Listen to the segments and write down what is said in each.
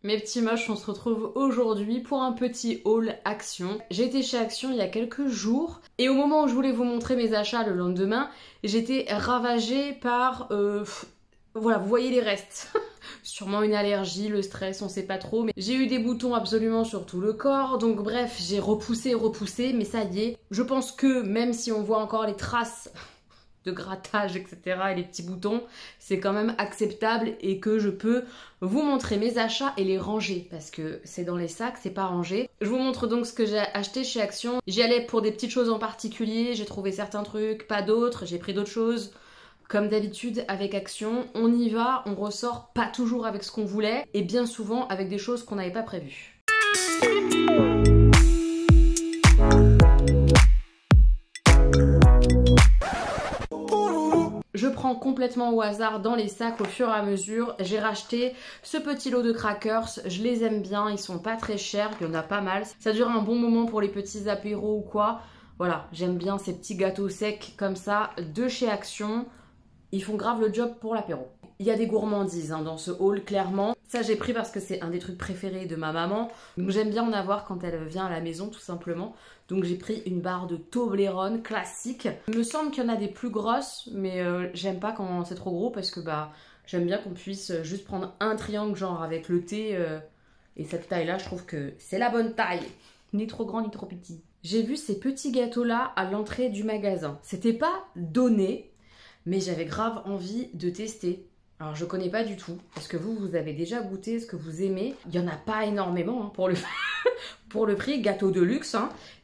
Mes petits moches, on se retrouve aujourd'hui pour un petit haul Action. J'ai été chez Action il y a quelques jours et au moment où je voulais vous montrer mes achats le lendemain, j'étais ravagée par... voilà, vous voyez les restes. Sûrement une allergie, le stress, on sait pas trop. Mais j'ai eu des boutons absolument sur tout le corps. Donc bref, j'ai repoussé, mais ça y est. Je pense que même si on voit encore les traces de grattage, etc. et les petits boutons, c'est quand même acceptable et que je peux vous montrer mes achats et les ranger parce que c'est dans les sacs, c'est pas rangé. Je vous montre donc ce que j'ai acheté chez Action. J'y allais pour des petites choses en particulier, j'ai trouvé certains trucs, pas d'autres, j'ai pris d'autres choses. Comme d'habitude avec Action, on y va, on ressort pas toujours avec ce qu'on voulait et bien souvent avec des choses qu'on n'avait pas prévues. Je prends complètement au hasard dans les sacs au fur et à mesure. J'ai racheté ce petit lot de crackers. Je les aime bien, ils sont pas très chers, il y en a pas mal. Ça dure un bon moment pour les petits apéros ou quoi. Voilà, j'aime bien ces petits gâteaux secs comme ça de chez Action. Ils font grave le job pour l'apéro. Il y a des gourmandises dans ce haul, clairement. Ça, j'ai pris parce que c'est un des trucs préférés de ma maman. Donc, j'aime bien en avoir quand elle vient à la maison, tout simplement. Donc, j'ai pris une barre de Toblerone classique. Il me semble qu'il y en a des plus grosses, mais j'aime pas quand c'est trop gros parce que j'aime bien qu'on puisse juste prendre un triangle, genre avec le thé. Et cette taille-là, je trouve que c'est la bonne taille. Ni trop grand, ni trop petit. J'ai vu ces petits gâteaux-là à l'entrée du magasin. C'était pas donné, mais j'avais grave envie de tester. Alors je connais pas du tout. Est-ce que vous avez déjà goûté? Est-ce que vous aimez? Il y en a pas énormément pour le pour le prix, gâteau de luxe.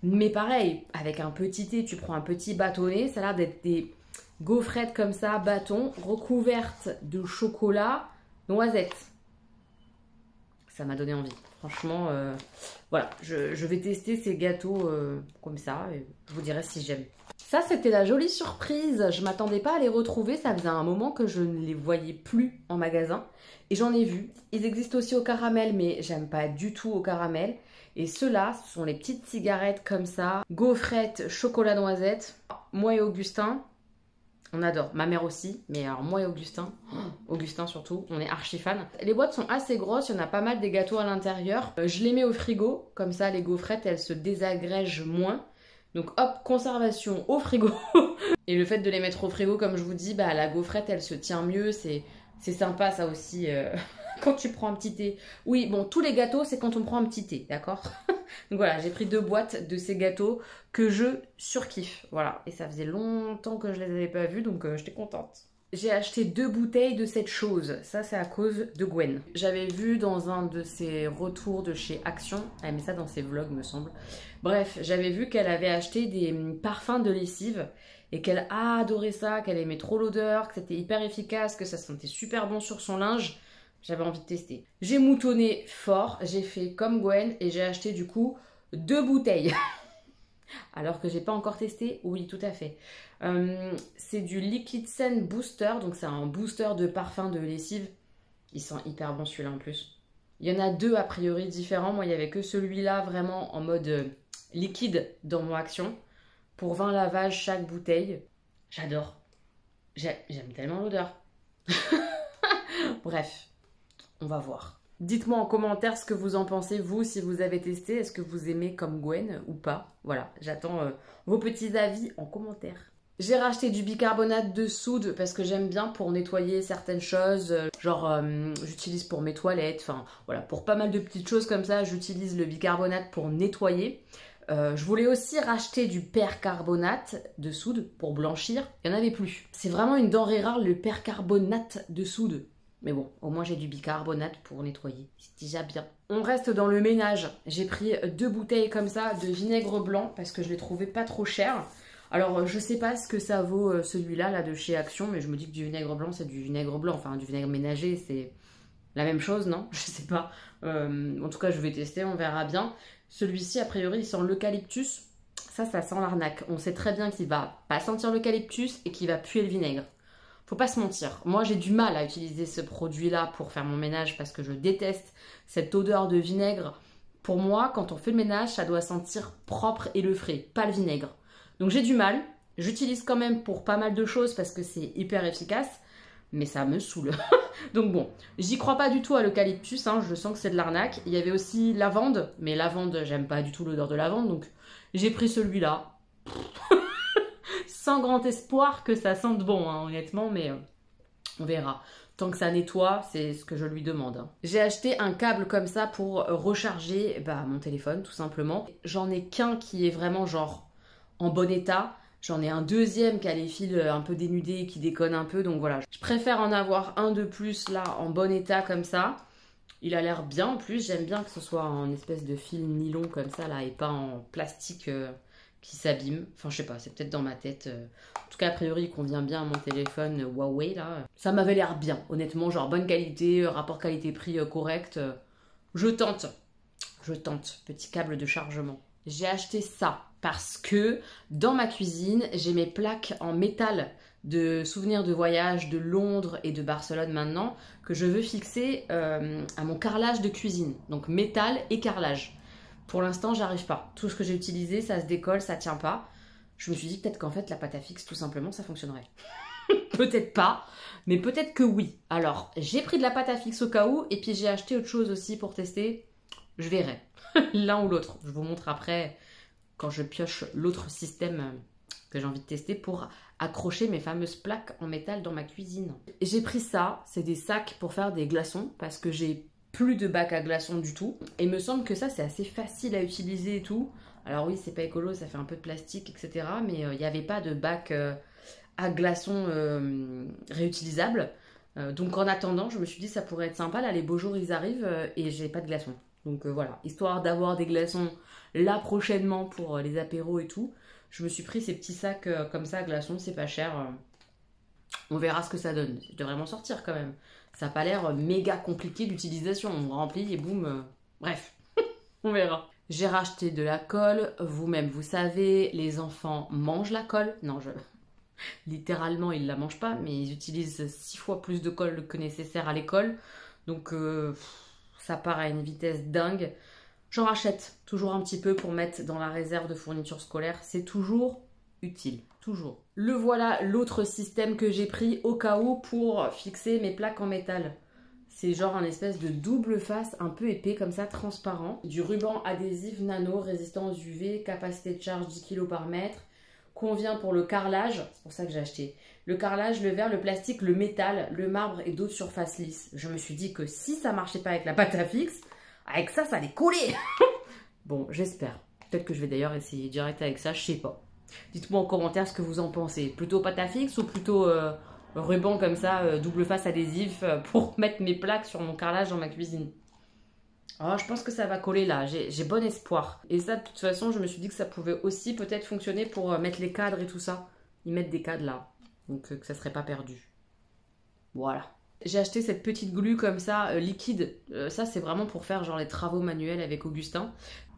Mais pareil, avec un petit thé, tu prends un petit bâtonnet. Ça a l'air d'être des gaufrettes comme ça, bâton, recouvertes de chocolat, noisette. Ça m'a donné envie. Franchement, voilà, je vais tester ces gâteaux comme ça et je vous dirai si j'aime. Ça, c'était la jolie surprise. Je m'attendais pas à les retrouver. Ça faisait un moment que je ne les voyais plus en magasin. Et j'en ai vu. Ils existent aussi au caramel, mais j'aime pas du tout au caramel. Et ceux-là, ce sont les petites cigarettes comme ça. Gaufrettes, chocolat noisette. Moi et Augustin, on adore. Ma mère aussi. Mais alors moi et Augustin, Augustin surtout, on est archi fans. Les boîtes sont assez grosses. Il y en a pas mal des gâteaux à l'intérieur. Je les mets au frigo. Comme ça, les gaufrettes, elles se désagrègent moins. Donc hop, conservation au frigo. Et le fait de les mettre au frigo, comme je vous dis, la gaufrette, elle se tient mieux. C'est sympa ça aussi, quand tu prends un petit thé. Oui, bon, tous les gâteaux, c'est quand on prend un petit thé, d'accord? Donc voilà, j'ai pris 2 boîtes de ces gâteaux que je surkiffe. Voilà, et ça faisait longtemps que je les avais pas vus, donc j'étais contente. J'ai acheté 2 bouteilles de cette chose. Ça, c'est à cause de Gwen. J'avais vu dans un de ses retours de chez Action, elle met ça dans ses vlogs, me semble. Bref, j'avais vu qu'elle avait acheté des parfums de lessive et qu'elle a adoré ça, qu'elle aimait trop l'odeur, que c'était hyper efficace, que ça sentait super bon sur son linge. J'avais envie de tester. J'ai moutonné fort, j'ai fait comme Gwen et j'ai acheté du coup 2 bouteilles. Alors que j'ai pas encore testé, oui, tout à fait. C'est du Liquid Scent Booster, donc c'est un booster de parfum de lessive. Il sent hyper bon celui-là en plus. Il y en a 2 a priori différents. Moi, il n'y avait que celui-là vraiment en mode liquide dans mon Action. Pour 20 lavages chaque bouteille. J'adore. J'aime tellement l'odeur. Bref, on va voir. Dites-moi en commentaire ce que vous en pensez, vous, si vous avez testé. Est-ce que vous aimez comme Gwen ou pas? Voilà, j'attends vos petits avis en commentaire. J'ai racheté du bicarbonate de soude parce que j'aime bien pour nettoyer certaines choses. Genre, j'utilise pour mes toilettes. Enfin, voilà, pour pas mal de petites choses comme ça, j'utilise le bicarbonate pour nettoyer. Je voulais aussi racheter du percarbonate de soude pour blanchir. Il n'y en avait plus. C'est vraiment une denrée rare, le percarbonate de soude. Mais bon, au moins j'ai du bicarbonate pour nettoyer. C'est déjà bien. On reste dans le ménage. J'ai pris 2 bouteilles comme ça de vinaigre blanc parce que je les trouvais pas trop chers. Alors je sais pas ce que ça vaut celui-là là, de chez Action, mais je me dis que du vinaigre blanc c'est du vinaigre blanc. Enfin du vinaigre ménager c'est la même chose, non? Je sais pas. En tout cas je vais tester, on verra bien. Celui-ci a priori il sent l'eucalyptus. Ça sent l'arnaque. On sait très bien qu'il va pas sentir l'eucalyptus et qu'il va puer le vinaigre. Faut pas se mentir, moi j'ai du mal à utiliser ce produit-là pour faire mon ménage parce que je déteste cette odeur de vinaigre. Pour moi, quand on fait le ménage, ça doit sentir propre et le frais, pas le vinaigre. Donc j'ai du mal, j'utilise quand même pour pas mal de choses parce que c'est hyper efficace. mais ça me saoule. Donc bon, j'y crois pas du tout à l'eucalyptus, hein, je sens que c'est de l'arnaque. Il y avait aussi lavande, mais lavande, j'aime pas du tout l'odeur de lavande, donc j'ai pris celui-là. Sans grand espoir que ça sente bon, hein, honnêtement, mais on verra. Tant que ça nettoie, c'est ce que je lui demande, hein. J'ai acheté un câble comme ça pour recharger mon téléphone, tout simplement. J'en ai qu'un qui est vraiment genre en bon état. J'en ai un deuxième qui a les fils un peu dénudés, qui déconne un peu, donc voilà. Je préfère en avoir un de plus là, en bon état comme ça. Il a l'air bien en plus, j'aime bien que ce soit en espèce de fil nylon comme ça là, et pas en plastique qui s'abîme. Enfin je sais pas, c'est peut-être dans ma tête. En tout cas a priori il convient bien à mon téléphone Huawei là. Ça m'avait l'air bien, honnêtement, genre bonne qualité, rapport qualité-prix correct. Je tente, petit câble de chargement. J'ai acheté ça parce que dans ma cuisine, j'ai mes plaques en métal de souvenirs de voyage de Londres et de Barcelone maintenant que je veux fixer à mon carrelage de cuisine. Donc métal et carrelage. Pour l'instant, j'arrive pas. Tout ce que j'ai utilisé, ça se décolle, ça tient pas. Je me suis dit peut-être qu'en fait la pâte à fixe, tout simplement, ça fonctionnerait. Peut-être pas, mais peut-être que oui. Alors, j'ai pris de la pâte à fixe au cas où et puis j'ai acheté autre chose aussi pour tester. Je verrai. L'un ou l'autre. Je vous montre après quand je pioche l'autre système que j'ai envie de tester pour accrocher mes fameuses plaques en métal dans ma cuisine. J'ai pris ça, c'est des sacs pour faire des glaçons parce que j'ai plus de bac à glaçons du tout. Et il me semble que ça c'est assez facile à utiliser et tout. Alors oui, c'est pas écolo, ça fait un peu de plastique, etc. Mais il n'y avait pas de bac à glaçons réutilisable. Donc en attendant, je me suis dit ça pourrait être sympa. Là, les beaux jours ils arrivent et j'ai pas de glaçons. Donc voilà, histoire d'avoir des glaçons là prochainement pour les apéros et tout, je me suis pris ces petits sacs comme ça, glaçons, c'est pas cher. On verra ce que ça donne. Je devrais m'en sortir quand même. Ça n'a pas l'air méga compliqué d'utilisation. On remplit et boum. Bref, on verra. J'ai racheté de la colle. Vous-même, vous savez, les enfants mangent la colle. Non, littéralement, ils la mangent pas, mais ils utilisent 6 fois plus de colle que nécessaire à l'école. Donc ça part à une vitesse dingue. J'en rachète toujours un petit peu pour mettre dans la réserve de fournitures scolaires. C'est toujours utile, toujours. Le voilà, l'autre système que j'ai pris au cas où pour fixer mes plaques en métal. C'est genre un espèce de double face un peu épais comme ça, transparent. Du ruban adhésif nano, résistance UV, capacité de charge 10 kg par mètre. Convient pour le carrelage, c'est pour ça que j'ai acheté. Le carrelage, le verre, le plastique, le métal, le marbre et d'autres surfaces lisses. Je me suis dit que si ça marchait pas avec la pâte à fixe, avec ça, ça allait coller. Bon, j'espère. Peut-être que je vais d'ailleurs essayer direct avec ça, je sais pas. Dites-moi en commentaire ce que vous en pensez. Plutôt pâte à fixe ou plutôt ruban comme ça, double face adhésif pour mettre mes plaques sur mon carrelage dans ma cuisine. Oh, je pense que ça va coller là, j'ai bon espoir. Et ça, de toute façon, je me suis dit que ça pouvait aussi peut-être fonctionner pour mettre les cadres et tout ça. Ils mettent des cadres là, donc que ça serait pas perdu. Voilà. J'ai acheté cette petite glu comme ça, liquide. Ça, c'est vraiment pour faire genre les travaux manuels avec Augustin.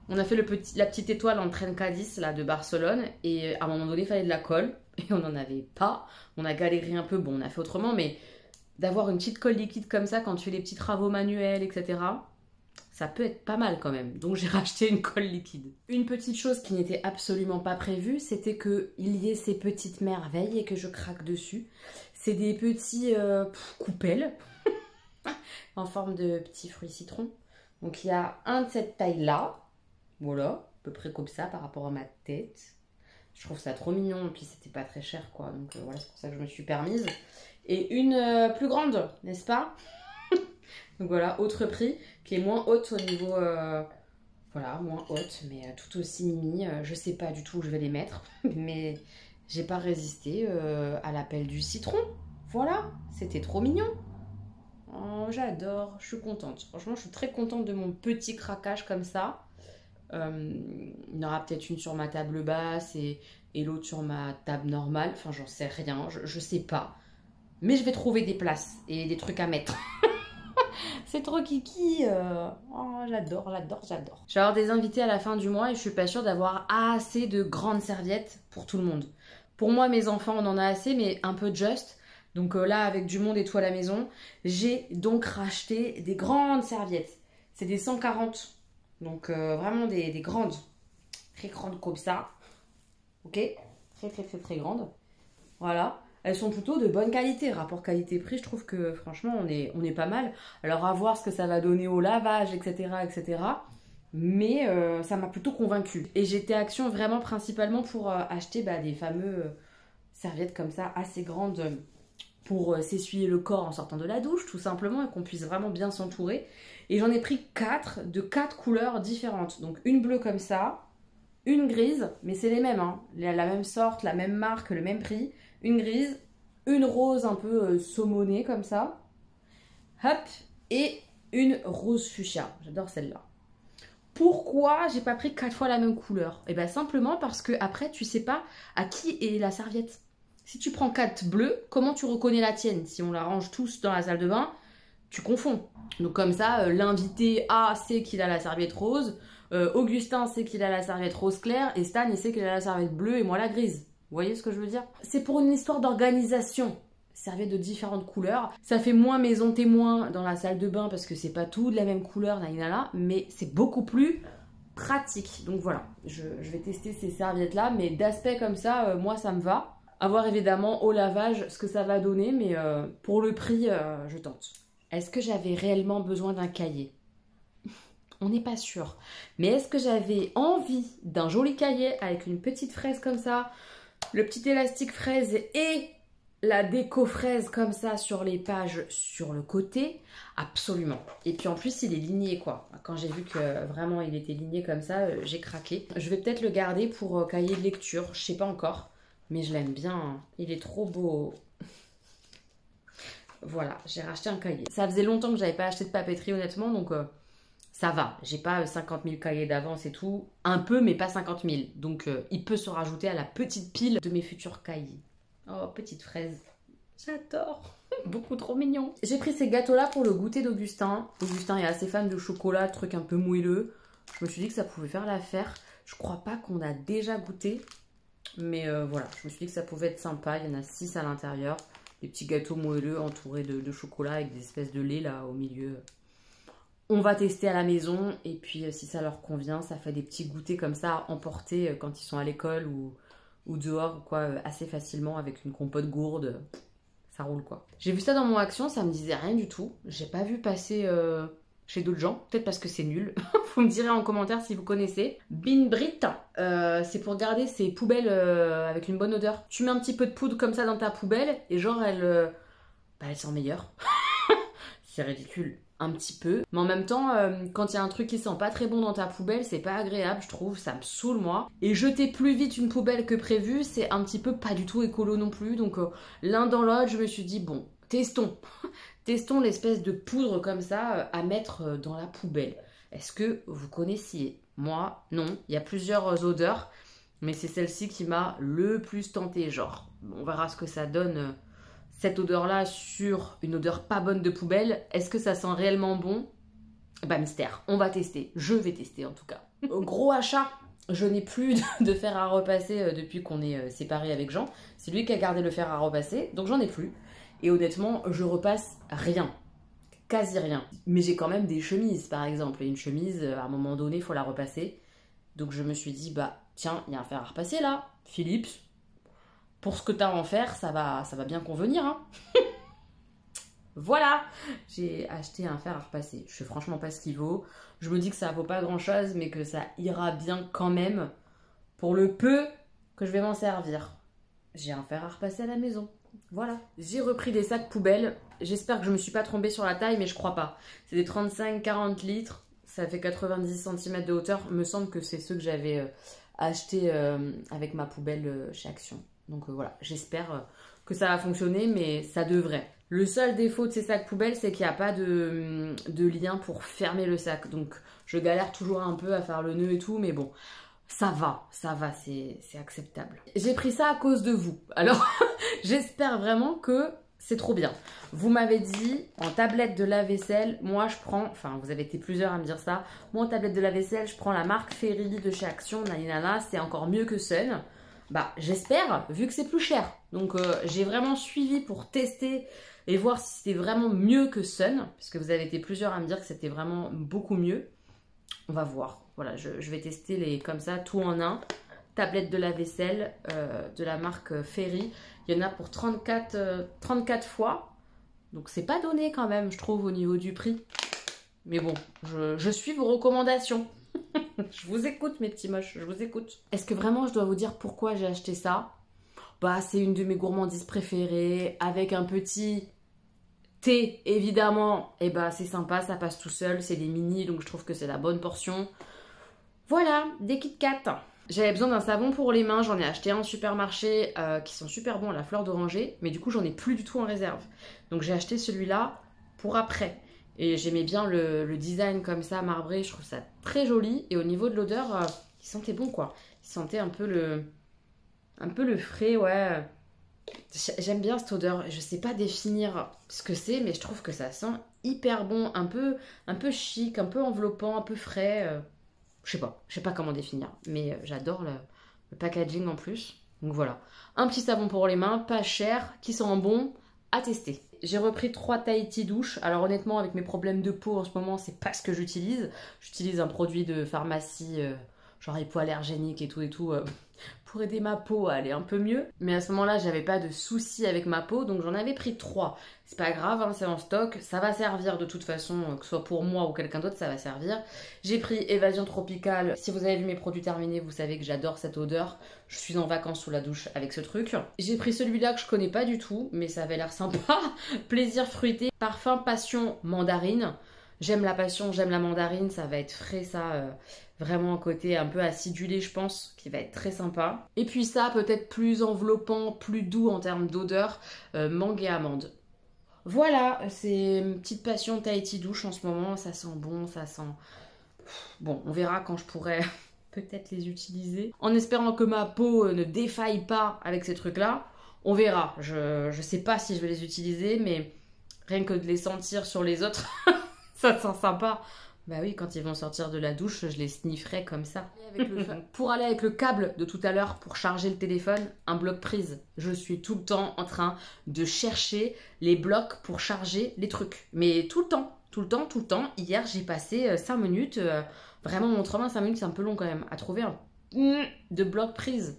On a fait la petite étoile en Trenca10 là, de Barcelone. Et à un moment donné, il fallait de la colle. Et on n'en avait pas. On a galéré un peu. Bon, on a fait autrement. Mais d'avoir une petite colle liquide comme ça quand tu fais les petits travaux manuels, etc., ça peut être pas mal quand même. Donc j'ai racheté une colle liquide. Une petite chose qui n'était absolument pas prévue, c'était qu'il y ait ces petites merveilles et que je craque dessus. C'est des petits coupelles en forme de petits fruits citron. Donc il y a un de cette taille-là. Voilà, à peu près comme ça par rapport à ma tête. Je trouve ça trop mignon et puis c'était pas très cher quoi. Donc voilà, c'est pour ça que je me suis permise. Et une plus grande, n'est-ce pas? Donc voilà, autre prix qui est moins haute au niveau... voilà, moins haute, mais tout aussi mimi. Je sais pas du tout où je vais les mettre. Mais j'ai pas résisté à l'appel du citron. Voilà, c'était trop mignon. Oh, j'adore, je suis contente. Franchement, je suis très contente de mon petit craquage comme ça. Il y en aura peut-être une sur ma table basse et l'autre sur ma table normale. Enfin, j'en sais rien, je sais pas. Mais je vais trouver des places et des trucs à mettre. C'est trop kiki. Oh, j'adore, j'adore, j'adore. Je vais avoir des invités à la fin du mois et je suis pas sûre d'avoir assez de grandes serviettes pour tout le monde. Pour moi, mes enfants, on en a assez, mais un peu juste. Donc là, avec du monde et tout à la maison, j'ai donc racheté des grandes serviettes. C'est des 140. Donc vraiment des grandes. Très grandes comme ça. Ok? Très, très, très, très grandes. Voilà. elles sont plutôt de bonne qualité. Rapport qualité-prix, je trouve que franchement, on est pas mal. Alors à voir ce que ça va donner au lavage, etc. etc. Mais ça m'a plutôt convaincue. Et j'étais Action vraiment principalement pour acheter des fameux serviettes comme ça, assez grandes pour s'essuyer le corps en sortant de la douche, tout simplement, et qu'on puisse vraiment bien s'entourer. Et j'en ai pris 4 de 4 couleurs différentes. Donc une bleue comme ça, une grise, mais c'est les mêmes, hein. La même sorte, la même marque, le même prix. Une grise, une rose un peu saumonée comme ça. Hop, et une rose fuchsia. J'adore celle-là. Pourquoi j'ai pas pris 4 fois la même couleur? Et bien simplement parce que après tu sais pas à qui est la serviette. Si tu prends 4 bleus, comment tu reconnais la tienne? Si on la range tous dans la salle de bain, tu confonds. Donc comme ça, l'invité A sait qu'il a la serviette rose, Augustin sait qu'il a la serviette rose claire, et Stan il sait qu'il a la serviette bleue et moi la grise. Vous voyez ce que je veux dire? C'est pour une histoire d'organisation. Serviettes de différentes couleurs. Ça fait moins maison témoin dans la salle de bain parce que c'est pas tout de la même couleur, mais c'est beaucoup plus pratique. Donc voilà, je vais tester ces serviettes là, mais d'aspect comme ça, moi ça me va. À voir évidemment au lavage ce que ça va donner, mais pour le prix, je tente. Est-ce que j'avais réellement besoin d'un cahier? On n'est pas sûr. Mais est-ce que j'avais envie d'un joli cahier avec une petite fraise comme ça, le petit élastique fraise et la déco fraise comme ça sur les pages sur le côté? Absolument. Et puis en plus il est ligné quoi. Quand j'ai vu que vraiment il était ligné comme ça, j'ai craqué. Je vais peut-être le garder pour cahier de lecture, je sais pas encore. Mais je l'aime bien, hein. Il est trop beau. Voilà, j'ai racheté un cahier. Ça faisait longtemps que j'avais pas acheté de papeterie honnêtement, donc ça va. J'ai pas 50 000 cahiers d'avance et tout. Un peu, mais pas 50 000. Donc il peut se rajouter à la petite pile de mes futurs cahiers. Oh, petite fraise. J'adore. Beaucoup trop mignon. J'ai pris ces gâteaux-là pour le goûter d'Augustin. Augustin est assez fan de chocolat, truc un peu moelleux. Je me suis dit que ça pouvait faire l'affaire. Je crois pas qu'on a déjà goûté. Mais voilà, je me suis dit que ça pouvait être sympa. Il y en a 6 à l'intérieur. Des petits gâteaux moelleux entourés de chocolat avec des espèces de lait là au milieu. On va tester à la maison. Et puis si ça leur convient, ça fait des petits goûters comme ça à emporter quand ils sont à l'école ou dehors quoi, assez facilement avec une compote gourde. Ça roule quoi. J'ai vu ça dans mon Action, ça me disait rien du tout. J'ai pas vu passer chez d'autres gens. Peut-être parce que c'est nul. Vous me direz en commentaire si vous connaissez. Bin Brit, c'est pour garder ses poubelles avec une bonne odeur. Tu mets un petit peu de poudre comme ça dans ta poubelle et genre elle sent meilleure. C'est ridicule. Un petit peu. Mais en même temps, quand il y a un truc qui sent pas très bon dans ta poubelle, c'est pas agréable, je trouve. Ça me saoule, moi. Et jeter plus vite une poubelle que prévu, c'est un petit peu pas du tout écolo non plus. Donc, l'un dans l'autre, je me suis dit, bon, testons. Testons l'espèce de poudre comme ça à mettre dans la poubelle. Est-ce que vous connaissiez? Moi, non. Il y a plusieurs odeurs, mais c'est celle-ci qui m'a le plus tenté. Genre, on verra ce que ça donne... cette odeur-là sur une odeur pas bonne de poubelle, est-ce que ça sent réellement bon? Bah mystère, on va tester. Je vais tester en tout cas. Gros achat, je n'ai plus de fer à repasser depuis qu'on est séparés avec Jean. C'est lui qui a gardé le fer à repasser, donc j'en ai plus. Et honnêtement, je repasse rien. Quasi rien. Mais j'ai quand même des chemises par exemple. Et une chemise, à un moment donné, il faut la repasser. Donc je me suis dit, bah tiens, il y a un fer à repasser là. Philips. Pour ce que tu as à en faire, ça va bien convenir. Hein. Voilà, j'ai acheté un fer à repasser. Je sais franchement pas ce qu'il vaut. Je me dis que ça vaut pas grand chose, mais que ça ira bien quand même pour le peu que je vais m'en servir. J'ai un fer à repasser à la maison. Voilà. J'ai repris des sacs poubelles. J'espère que je me suis pas trompée sur la taille, mais je crois pas. C'est des 35-40 litres. Ça fait 90 cm de hauteur. Il me semble que c'est ceux que j'avais achetés avec ma poubelle chez Action. Donc voilà, j'espère que ça va fonctionner, mais ça devrait. Le seul défaut de ces sacs poubelles, c'est qu'il n'y a pas de lien pour fermer le sac. Donc je galère toujours un peu à faire le nœud et tout, mais bon, ça va, c'est acceptable. J'ai pris ça à cause de vous. Alors j'espère vraiment que c'est trop bien. Vous m'avez dit, en tablette de lave-vaisselle, moi je prends, enfin vous avez été plusieurs à me dire ça, moi en tablette de lave-vaisselle, je prends la marque Ferry de chez Action, naninana, c'est encore mieux que Sun. Bah j'espère, vu que c'est plus cher. Donc j'ai vraiment suivi pour tester et voir si c'était vraiment mieux que Sun, parce que vous avez été plusieurs à me dire que c'était vraiment beaucoup mieux. On va voir. Voilà, je vais tester les comme ça, tout en un. tablettes de lave-vaisselle de la marque Fairy. Il y en a pour 34 fois. Donc c'est pas donné quand même, je trouve, au niveau du prix. Mais bon, je suis vos recommandations. Je vous écoute, mes petits moches, je vous écoute. Est-ce que vraiment je dois vous dire pourquoi j'ai acheté ça? Bah, c'est une de mes gourmandises préférées, avec un petit thé, évidemment. Et bah, c'est sympa, ça passe tout seul, c'est des mini, donc je trouve que c'est la bonne portion. Voilà, des Kit Kat. J'avais besoin d'un savon pour les mains, j'en ai acheté un au supermarché qui sont super bons à la fleur d'oranger, mais du coup j'en ai plus du tout en réserve. Donc j'ai acheté celui-là pour après. Et j'aimais bien le design comme ça, marbré, je trouve ça très joli. Et au niveau de l'odeur, il sentait bon quoi. Il sentait un peu le frais, ouais. J'aime bien cette odeur, je sais pas définir ce que c'est, mais je trouve que ça sent hyper bon, un peu chic, un peu enveloppant, un peu frais. Je sais pas comment définir, mais j'adore le packaging en plus. Donc voilà, un petit savon pour les mains, pas cher, qui sent bon, à tester. J'ai repris 3 Tahiti douche. Alors honnêtement, avec mes problèmes de peau en ce moment, c'est pas ce que j'utilise. J'utilise un produit de pharmacie, genre hypoallergénique et tout, pour aider ma peau à aller un peu mieux. Mais à ce moment-là, j'avais pas de soucis avec ma peau, donc j'en avais pris 3. C'est pas grave, hein, c'est en stock, ça va servir de toute façon, que ce soit pour moi ou quelqu'un d'autre, ça va servir. J'ai pris Évasion Tropicale. Si vous avez vu mes produits terminés, vous savez que j'adore cette odeur. Je suis en vacances sous la douche avec ce truc. J'ai pris celui-là que je connais pas du tout, mais ça avait l'air sympa. Plaisir fruité, parfum passion mandarine. J'aime la passion, j'aime la mandarine, ça va être frais ça, vraiment un côté un peu acidulé je pense, qui va être très sympa. Et puis ça, peut-être plus enveloppant, plus doux en termes d'odeur, mangue et amande. Voilà, c'est une petite passion Tahiti douche en ce moment, ça sent bon, ça sent... Bon, on verra quand je pourrai peut-être les utiliser. En espérant que ma peau ne défaille pas avec ces trucs-là, on verra. Je sais pas si je vais les utiliser, mais rien que de les sentir sur les autres... Ça sent sympa. Bah oui, quand ils vont sortir de la douche, je les snifferai comme ça. Pour aller avec le câble de tout à l'heure pour charger le téléphone, un bloc prise. Je suis tout le temps en train de chercher les blocs pour charger les trucs. Mais tout le temps. Hier, j'ai passé 5 minutes, vraiment mon travail 5 minutes, c'est un peu long quand même, à trouver un de bloc prise.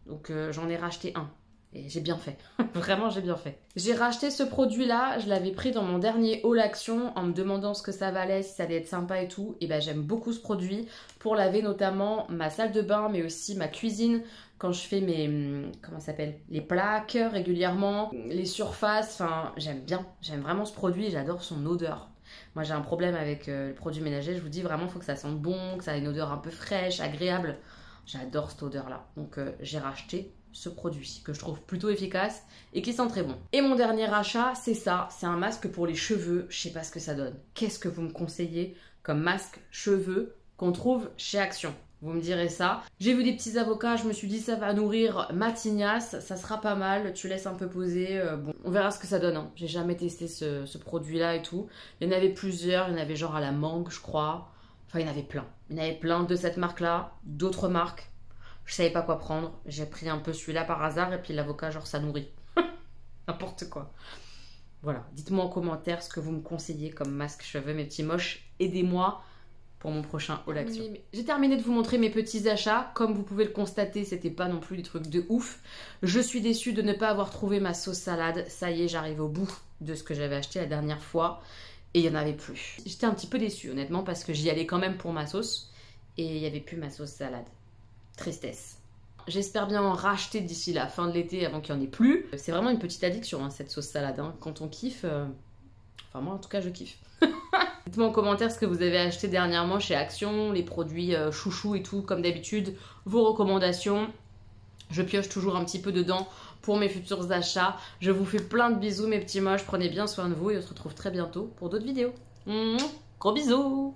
Donc j'en ai racheté un. Et j'ai bien fait, vraiment j'ai bien fait. J'ai racheté ce produit-là, je l'avais pris dans mon dernier haul action en me demandant ce que ça valait, si ça allait être sympa et tout. Et ben j'aime beaucoup ce produit pour laver notamment ma salle de bain, mais aussi ma cuisine. Quand je fais mes, comment ça s'appelle, les plaques régulièrement, les surfaces, enfin j'aime bien. J'aime vraiment ce produit, j'adore son odeur. Moi j'ai un problème avec le produit ménager, je vous dis vraiment il faut que ça sente bon, que ça ait une odeur un peu fraîche, agréable. J'adore cette odeur-là, donc j'ai racheté ce produit que je trouve plutôt efficace et qui sent très bon. Et mon dernier achat, c'est ça, c'est un masque pour les cheveux, je sais pas ce que ça donne. Qu'est-ce que vous me conseillez comme masque cheveux qu'on trouve chez Action? Vous me direz ça. J'ai vu des petits avocats, je me suis dit ça va nourrir ma tignasse, ça sera pas mal, tu laisses un peu poser, bon, on verra ce que ça donne. Hein. J'ai jamais testé ce produit-là et tout. Il y en avait plusieurs, il y en avait genre à la mangue, je crois. Enfin, il y en avait plein. Il y en avait plein de cette marque-là, d'autres marques. Je savais pas quoi prendre. J'ai pris un peu celui-là par hasard et puis l'avocat, genre, ça nourrit. N'importe quoi. Voilà. Dites-moi en commentaire ce que vous me conseillez comme masque cheveux, mes petits moches. Aidez-moi pour mon prochain haul action. J'ai terminé de vous montrer mes petits achats. Comme vous pouvez le constater, c'était pas non plus des trucs de ouf. Je suis déçue de ne pas avoir trouvé ma sauce salade. Ça y est, j'arrive au bout de ce que j'avais acheté la dernière fois. Et il n'y en avait plus. J'étais un petit peu déçue, honnêtement, parce que j'y allais quand même pour ma sauce. Et il n'y avait plus ma sauce salade. Tristesse. J'espère bien en racheter d'ici la fin de l'été avant qu'il n'y en ait plus. C'est vraiment une petite addiction, hein, cette sauce salade. Hein. Quand on kiffe... Enfin, moi, en tout cas, je kiffe. Dites-moi en commentaire ce que vous avez acheté dernièrement chez Action, les produits chouchou et tout, comme d'habitude, vos recommandations. Je pioche toujours un petit peu dedans pour mes futurs achats. Je vous fais plein de bisous, mes petits moches. Prenez bien soin de vous et on se retrouve très bientôt pour d'autres vidéos. Gros bisous!